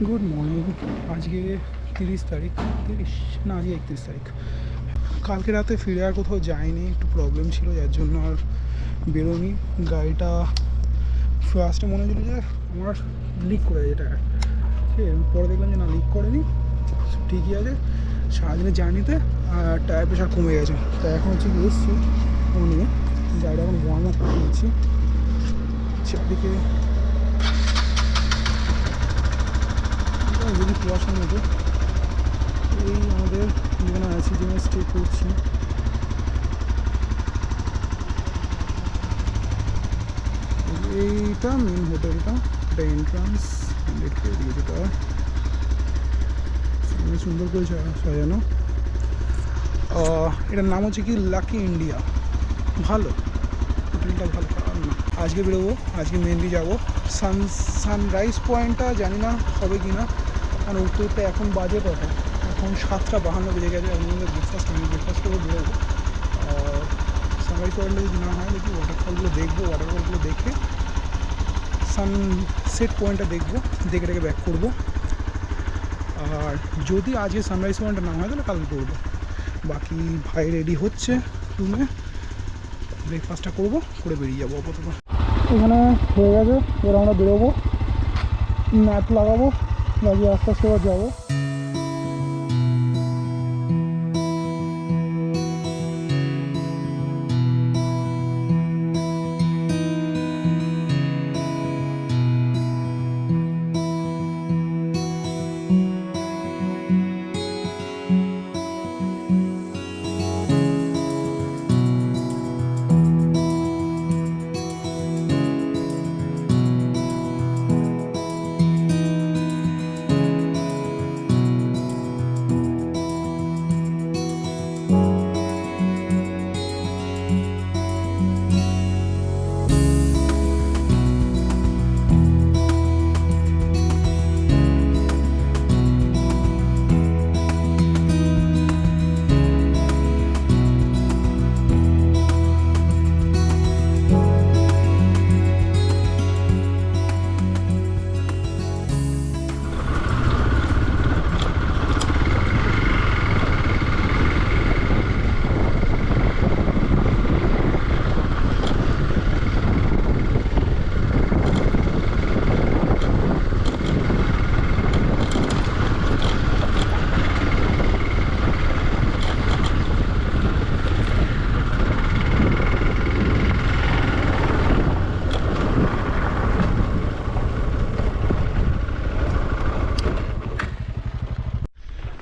Good morning. আজকে 30 তারিখ, 30 না, আজকে 31 তারিখ। কালকে রাতে ফিরে আর কোথাও যাইনি, একটু প্রবলেম ছিল যার জন্য আর বেরোনি। গাড়িটা ফার্স্টে মনে হচ্ছিল যে আমার লিক করে যায় টায়ার, ঠিক আছে। পরে দেখলাম যে না, লিক করেনি, ঠিকই আছে। সারাদিনের জার্নিতে টায়ার প্রেশার কমে গেছে। তো এখন হচ্ছে কি এসছি ও নিয়ে গাড়িটা এখন ওয়ার্ম আপ করে দিচ্ছি। চারদিকে যদি কুয়াশার মতো, এই আমাদের যেখানে আছি, যেখানে স্টে করছি, এইটা মেন হোটেলটা, এটা এন্ট্রান্স গেট করে দিয়েছে। এটা সামনে সুন্দর করে সাজানো। এটার নাম হচ্ছে কি লাকি ইন্ডিয়া। ভালো হোটেলটা, ভালো, খারাপ না। আজকে বেরোবো, আজকে মেনলি যাবো সানরাইজ পয়েন্টটা, জানি না হবে কি না, কারণ উত্তরটা এখন বাজে কটা, এখন 7:52 বেজে গেছে। এখন ব্রেকফাস্ট আমি ব্রেকফাস্ট করে বেরোবো। সানরাইজ পয়েন্টটা যদি না হয়, দেখি ওয়াটারফলগুলো দেখবো, ওয়াটারফলগুলো দেখে সানসেট পয়েন্টটা দেখবো, দেখে রেখে ব্যাক করবো। আর যদি আজকে সানরাইজ পয়েন্টটা না হয় তাহলে কালকে করবো। বাকি ভাই রেডি হচ্ছে রুমে, ব্রেকফাস্টটা করবো, করে বেরিয়ে যাবো। আপাতত এখানে হয়ে গেছে, এবার আমরা বেরোবো, ম্যাপ লাগাবো, লাগিয়ে আস্তে আস্তে এবার যাবো।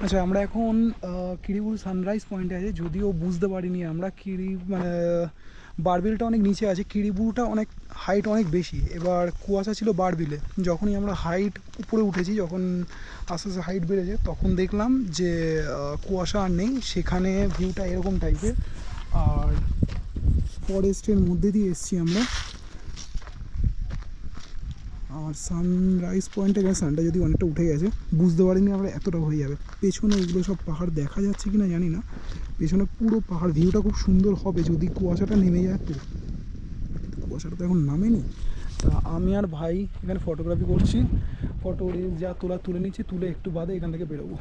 আচ্ছা, আমরা এখন কিরিবুল সানরাইজ পয়েন্টে আছে। যদিও বুঝতে পারিনি আমরা, বারবিলটা অনেক নিচে আছে, কিরিবুলটা অনেক হাইট অনেক বেশি। এবার কুয়াশা ছিল বারবিলে, যখনই আমরা হাইট উপরে উঠেছি, যখন আস্তে আস্তে হাইট বেড়েছে, তখন দেখলাম যে কুয়াশা আর নেই, সেখানে ভিউটা এরকম টাইপের। আর ফরেস্টের মধ্যে দিয়ে এসছি আমরা। আর সানরাইজ পয়েন্টে গেছে, সানটা যদি অনেকটা উঠে গেছে, বুঝতে পারিনি আমরা এতটা হয়ে যাবে। পেছনে এগুলো সব পাহাড় দেখা যাচ্ছে কি না জানি না, পেছনে পুরো পাহাড়, ভিউটা খুব সুন্দর হবে যদি কুয়াশাটা নেমে যায়। তো কুয়াশাটা তো এখন নামেনি। তা আমি আর ভাই এখানে ফটোগ্রাফি করছি, ফটো রিলস যা তুলে নিচ্ছি, তুলে একটু বাদে এখান থেকে বেরোবো।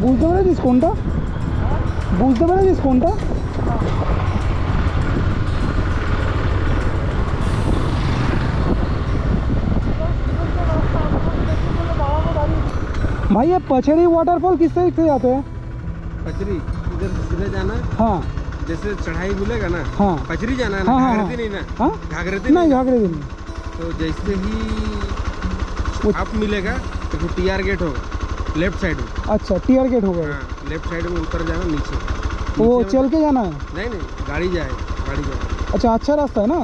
বুঝতে পেরেছিস কোনটা? বুঝতে পেরেছিস কোনটা? भाई ये पचड़ी वाटरफॉल किस साइड से जाते हैं? पचरी इधर सीधे जाना, हाँ जैसे चढ़ाई बोलेगा ना, हाँ पचरी जाना है हाँ, ना, हाँ, घाघरती नहीं ना, हाँ घाघरती नहीं नहीं। घाघरे दिन तो जैसे ही आप मिलेगा तो टीआर गेट होगा लेफ्ट साइड में। अच्छा टीयर गेट होगा। हाँ लेफ्ट साइड में उतर जाना नीचे, वो नीचे चल के जाना है? नहीं नहीं, गाड़ी जाए। अच्छा अच्छा रास्ता है ना।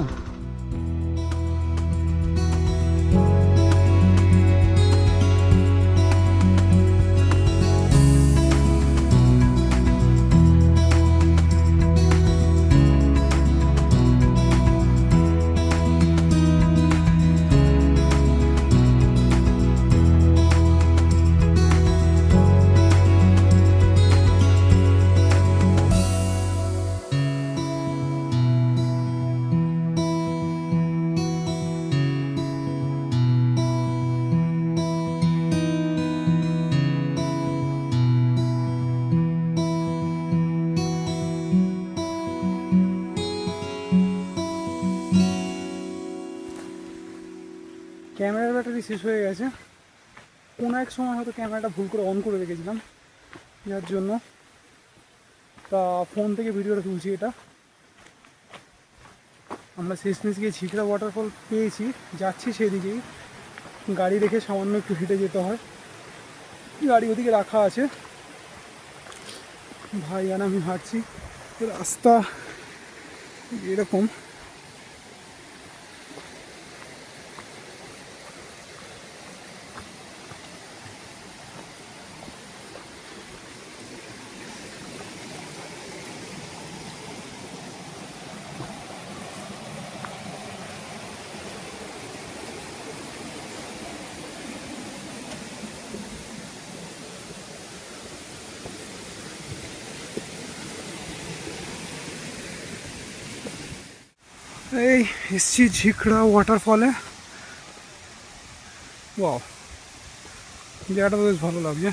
ক্যামেরার ব্যাটারি শেষ হয়ে গেছে, কোনো এক সময় হয়তো ক্যামেরাটা ভুল করে অন করে রেখেছিলাম, যার জন্য তা ফোন থেকে ভিডিওটা তুলছি। এটা আমরা শেষমেশ গিয়ে ঝিকড়া ওয়াটারফল পেয়েছি, যাচ্ছি সেদিকেই। গাড়ি রেখে সামান্য একটু হেঁটে যেতে হয়, গাড়ি ওদিকে রাখা আছে। ভাই আর আমি হাঁটছি, রাস্তা এরকম। এই এসছি ঝিকড়া ওয়াটারফলে। ওয়াও, জায়গাটা তো বেশ ভালো লাগছে।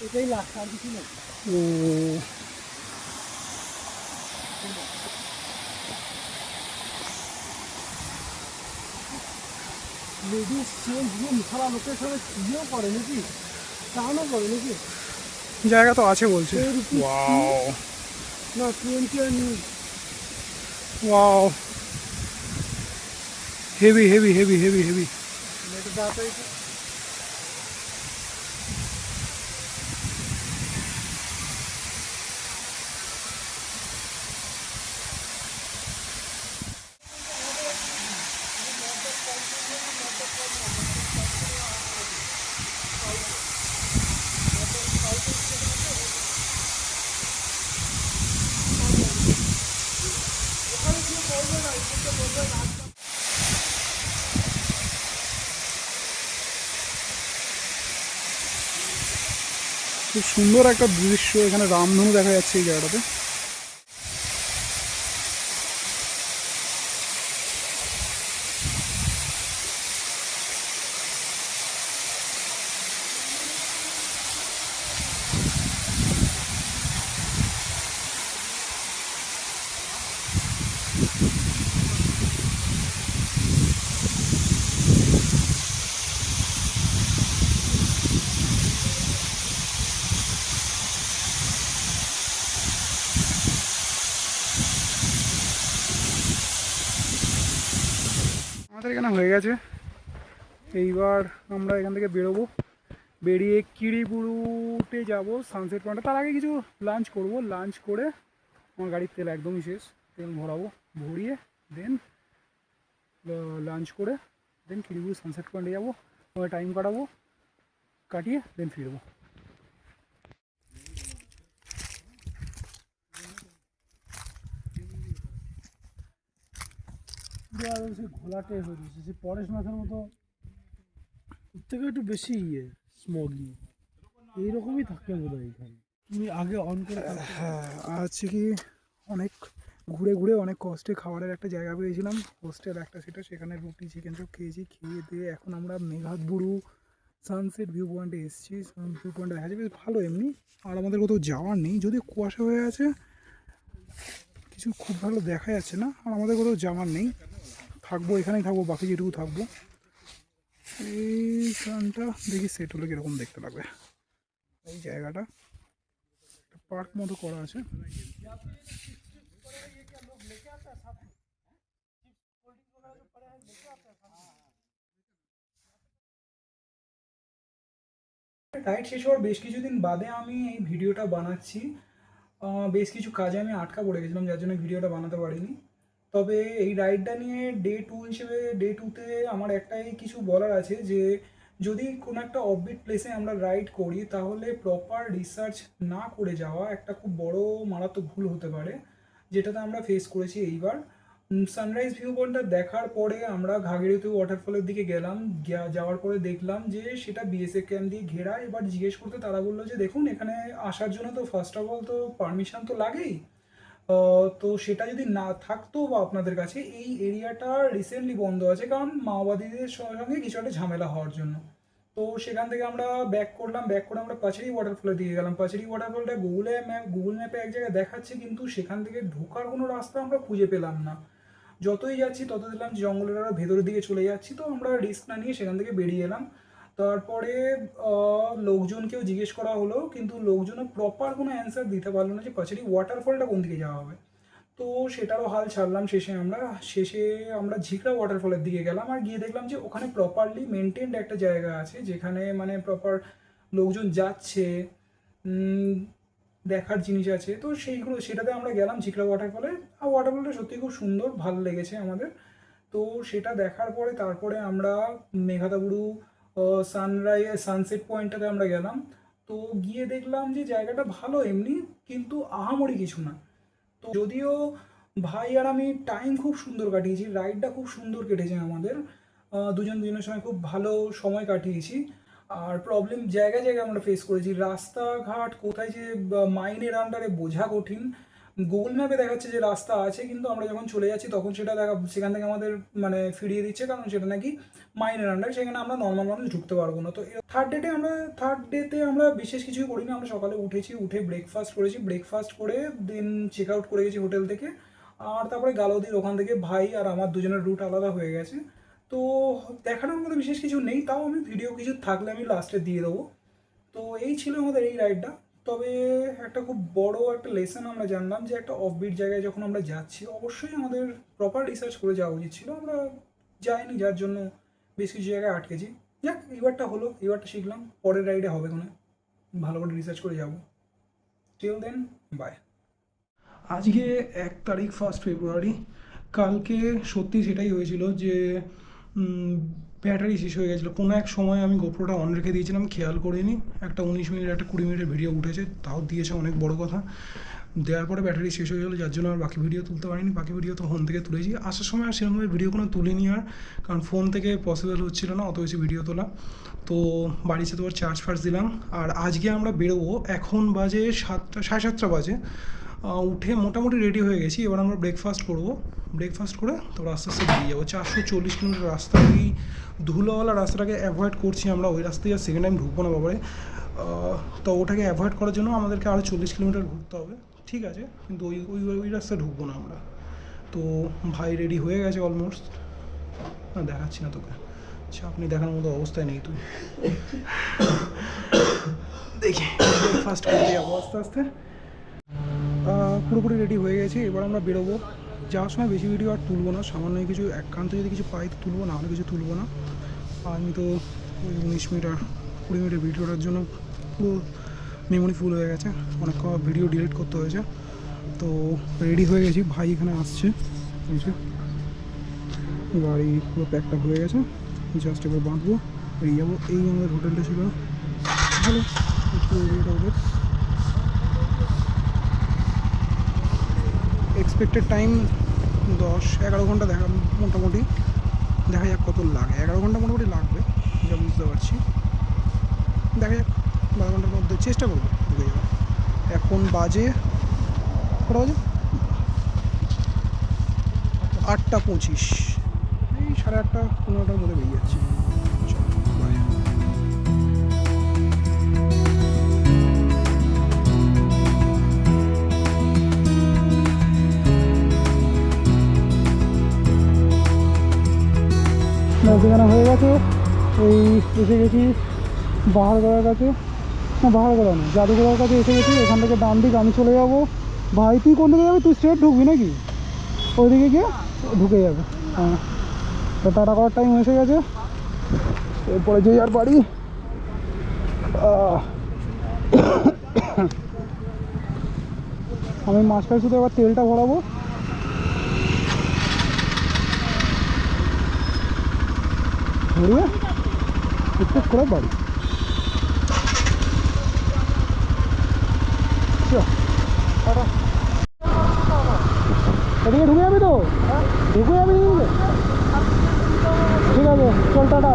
এটাই লাস্ট, আর কিছু নেই। ও লেডিস চেঞ্জ রুম সারা লোকের সাথে ইয়েও করে নাকি, স্নানও করে নাকি? জায়গা তো আছে বলছে। ওয়াও না 20 wow, heavy heavy heavy heavy heavy. খুব সুন্দর একটা দৃশ্য, এখানে রামধনু দেখা যাচ্ছে এই জায়গাটাতে। আমাদের এখানে হয়ে গেছে, এইবার আমরা এখান থেকে বেরোবো, বেরিয়ে কিরিবুরুতে যাব সানসেট পয়েন্টে। তার আগে কিছু লাঞ্চ করব, লাঞ্চ করে আমার গাড়ির তেল একদমই শেষ, তেল ভরাবো, ভরিয়ে দেন লাঞ্চ করে দেন কিরিবুরু সানসেট পয়েন্টে যাবো, ওখানে টাইম কাটাবো, কাটিয়ে দেন ফিরবো। ঘোলাটে হয়ে গেছে, সে পরেশ মাছের মতো, ওর থেকে একটু বেশি স্মগি এইরকমই থাকে বোধ হয় এখানে। তুমি আগে অন করে। হ্যাঁ, আছে কি অনেক ঘুরে ঘুরে অনেক কষ্টে খাবারের একটা জায়গা পেয়েছিলাম, হোস্টেল একটা, সেখানে রুটি চিকেন সব খেয়েছি, খেয়ে দিয়ে এখন আমরা মেঘাতবুরু সানসেট ভিউ পয়েন্টে এসেছি। ভিউ পয়েন্টে দেখা যাবে বেশ ভালো এমনি, আর আমাদের কোথাও যাওয়ার নেই, যদি কুয়াশা হয়ে আছে কিছু খুব ভালো দেখা যাচ্ছে না, আর আমাদের কোথাও যাওয়ার নেই, থাকবো এখানেই থাকবো, বাকি যেটুকু থাকবো। এই গানটা দেখি সেট হলে কীরকম দেখতে লাগবে। এই জায়গাটা পার্ক মতো করা আছে। রাইড শেষ হওয়ার বেশ কিছুদিন বাদে আমি এই ভিডিওটা বানাচ্ছি। বেশ কিছু কাজে আমি আটকা পড়ে গেছিলাম, যার জন্য ভিডিওটা বানাতে পারিনি। তবে এই রাইডটা নিয়ে ডে 2 হিসেবে, ডে 2তে আমার একটাই কিছু বলার আছে যে যদি কোনো একটা অফবিট প্লেসে আমরা রাইড করি তাহলে প্রপার রিসার্চ না করে যাওয়া একটা খুব বড় মারাত্মক ভুল হতে পারে, যেটাতে আমরা ফেস করেছি এইবার। সানরাইজ ভিউ পয়েন্টটা দেখার পরে আমরা ঘাগড়িতে ওয়াটারফলের দিকে গেলাম। যাওয়ার পরে দেখলাম যে সেটা বিএসএফ ক্যাম্প দিয়ে ঘেরা। এবার জিজ্ঞেস করতে তারা বললো যে দেখুন এখানে আসার জন্য তো ফার্স্ট অফ অল তো পারমিশন তো লাগেই। তো সেটা যদি না থাকতো বা আপনাদের কাছে, এই এরিয়াটা রিসেন্টলি বন্ধ আছে কারণ মাওবাদীদের সঙ্গে কিছু একটা ঝামেলা হওয়ার জন্য। তো সেখান থেকে আমরা ব্যাক করে আমরা পাচেরি ওয়াটারফলের দিকে গেলাম। পাচেরি ওয়াটারফলটা গুগল ম্যাপে এক জায়গায় দেখাচ্ছে, কিন্তু সেখান থেকে ঢোকার কোনো রাস্তা আমরা খুঁজে পেলাম না। যতই যাচ্ছি তত দেখলাম জঙ্গলের আরও ভেতরের দিকে চলে যাচ্ছি। তো আমরা রিস্ক না নিয়ে সেখান থেকে বেরিয়ে এলাম। তারপরে লোকজনকেও জিজ্ঞেস করা হলো, কিন্তু লোকজনও প্রপার কোনো অ্যান্সার দিতে পারলো না যে পাচেরি ওয়াটারফলটা কোন দিকে যাওয়া হবে। তো সেটারও হাল ছাড়লাম। শেষে আমরা ঝিকরা ওয়াটারফলের দিকে গেলাম আর গিয়ে দেখলাম যে ওখানে প্রপারলি মেনটেন্ড একটা জায়গা আছে, যেখানে মানে প্রপার লোকজন যাচ্ছে, দেখার জিনিস আছে। তো সেটাতে আমরা গেলাম ঝিকরা ওয়াটারফলে। আর ওয়াটারফলটা সত্যি খুব সুন্দর, ভালো লেগেছে আমাদের। তো সেটা দেখার পরে তারপরে আমরা মেঘাদাবুরু সানসেট পয়েন্টটাতে আমরা গেলাম। তো গিয়ে দেখলাম যে জায়গাটা ভালো এমনি, কিন্তু আহামরি কিছু না। তো যদিও ভাই আর আমি টাইম খুব সুন্দর কাটিয়েছি, রাইডটা খুব সুন্দর কেটেছে আমাদের, দুজনের সময় খুব ভালো সময় কাটিয়েছি। আর প্রবলেম জায়গায় জায়গায় আমরা ফেস করেছি। রাস্তাঘাট কোথায় যে মাইনের আন্ডারে বোঝা কঠিন। গুগল ম্যাপে দেখাচ্ছে যে রাস্তা আছে, কিন্তু আমরা যখন চলে যাচ্ছি তখন সেখান থেকে আমাদের মানে ফিরিয়ে দিচ্ছে, কারণ সেটা নাকি মাইনের আন্ডারে, সেখানে আমরা নর্মাল মানুষ ঢুকতে পারবো না। তো থার্ড ডেতে আমরা বিশেষ কিছুই করিনি। আমরা সকালে উঠে ব্রেকফাস্ট করেছি, ব্রেকফাস্ট করে দেন চেক আউট করে গেছি হোটেল থেকে। আর তারপরে গালাউদির ওখান থেকে ভাই আর আমার দুজনের রুট আলাদা হয়ে গেছে। তো দেখানোর মধ্যে বিশেষ কিছু নেই, তাও আমি ভিডিও কিছু থাকলে আমি লাস্টে দিয়ে দেবো। তো এই ছিল আমাদের এই রাইডটা। তবে একটা খুব বড় একটা লেসন আমরা জানলাম যে একটা অফবিট জায়গায় যখন আমরা যাচ্ছি অবশ্যই আমাদের প্রপার রিসার্চ করে যাওয়া উচিত ছিল। আমরা যাইনি, যার জন্য বেশ কিছু জায়গায় আটকেছি। যাক, এবারটা শিখলাম, পরের রাইডে হবে কোনো ভালো করে রিসার্চ করে যাবো। Till then, bye. আজকে 1 তারিখ, 1 ফেব্রুয়ারি। কালকে সত্যি সেটাই হয়েছিল যে ব্যাটারি শেষ হয়ে গেছিলো। কোনো এক সময় আমি গোপ্রোটা অন রেখে দিয়েছিলাম, খেয়াল করিনি। একটা 19 মিনিট, একটা 20 মিনিটের ভিডিও উঠেছে, তাও দিয়েছে, অনেক বড় কথা। দেওয়ার পরে ব্যাটারি শেষ হয়ে গেলো, যার জন্য আর বাকি ভিডিও তুলতে পারিনি। বাকি ভিডিও তো ফোন থেকে তুলেছি। আসার সময় আর সেরকমভাবে ভিডিও কোনো তুলিনি আর, কারণ ফোন থেকে পসিবল হচ্ছিলো না অত বেশি ভিডিও তোলা। তো বাড়িতে তো চার্জ ফার্জ দিলাম। আর আজকে আমরা বেরোবো, এখন বাজে 7:30 বাজে। উঠে মোটামুটি রেডি হয়ে গেছি। এবার আমরা ব্রেকফাস্ট করে তারপর আস্তে আস্তে বেরিয়ে যাবো। 440 কিলোমিটার রাস্তা, ওই ধুলোওয়ালা রাস্তাটাকে অ্যাভয়েড করছি আমরা। ওই রাস্তায় আর সেকেন্ড টাইম ঢুকবো না বাবারে। তো ওটাকে অ্যাভয়েড করার জন্য আমাদেরকে আরও 40 কিলোমিটার ঘুরতে হবে, ঠিক আছে, কিন্তু ওই রাস্তায় ঢুকবো না আমরা। তো ভাই রেডি হয়ে গেছে অলমোস্ট। না, দেখাচ্ছি না তোকে, আচ্ছা, আপনি দেখার মতো অবস্থায় নেই তুই। দেখি ব্রেকফাস্ট করতে যাবো আস্তে আস্তে। পুরোপুরি রেডি হয়ে গেছি, এবার আমরা বেরোবো। যাওয়ার সময় বেশি ভিডিও আর তুলবো না, সামান্য কিছু একান্ত যদি কিছু পাই তো তুলবো, না হলে কিছু তুলবো না। আর আমি তো ওই 19 মিনিট আর 20 মিনিটের ভিডিওটার জন্য পুরো মেমোরি ফুল হয়ে গেছে, অনেক ভিডিও ডিলিট করতে হয়েছে। তো রেডি হয়ে গেছি, ভাই এখানে আসছে, গাড়ি পুরো প্যাকটা হয়ে গেছে, জাস্ট এবার বাঁধবো, বেরিয়ে যাবো। এই আমাদের হোটেলটা ছিল, ভালো এরিয়াটা ওদের। এক্সপেক্টেড টাইম 10-11 ঘন্টা মোটামুটি দেখা যাক কত লাগে। 11 ঘন্টা মোটামুটি লাগবে, যা বুঝতে পারছি। দেখা যাক, 12 ঘন্টার মধ্যে চেষ্টা করবো ঢুকে যাওয়ার। এখন বাজে কটা বাজে? 8:25, এই 8:30 9টার মধ্যে বেরিয়ে যাচ্ছি। বাই। নদীখানা হয়ে গেছে, এই এসে গেছি বাহারগড়ার কাছে, না বাহারগড়া না, জাদুঘরের কাছে এসে গেছি। এখান থেকে ডান দিক আমি চলে যাবো। ভাই তুই কোন দিকে যাবি? তুই স্ট্রেট ঢুকবি নাকি? ওইদিকে গিয়ে ঢুকে যাবে। হ্যাঁ, তো টাটা করার টাইম এসে গেছে। এরপরে যে আর বাড়ি। আমি মাঝখানে শুধু এবার তেলটা ভরাবো। ভরিয়ে একটু করে বাড়ি। টাটা। এদিকে ঢুকে যাবি তো? ঢুকে যাবি? ঠিক আছে, চল টাটা।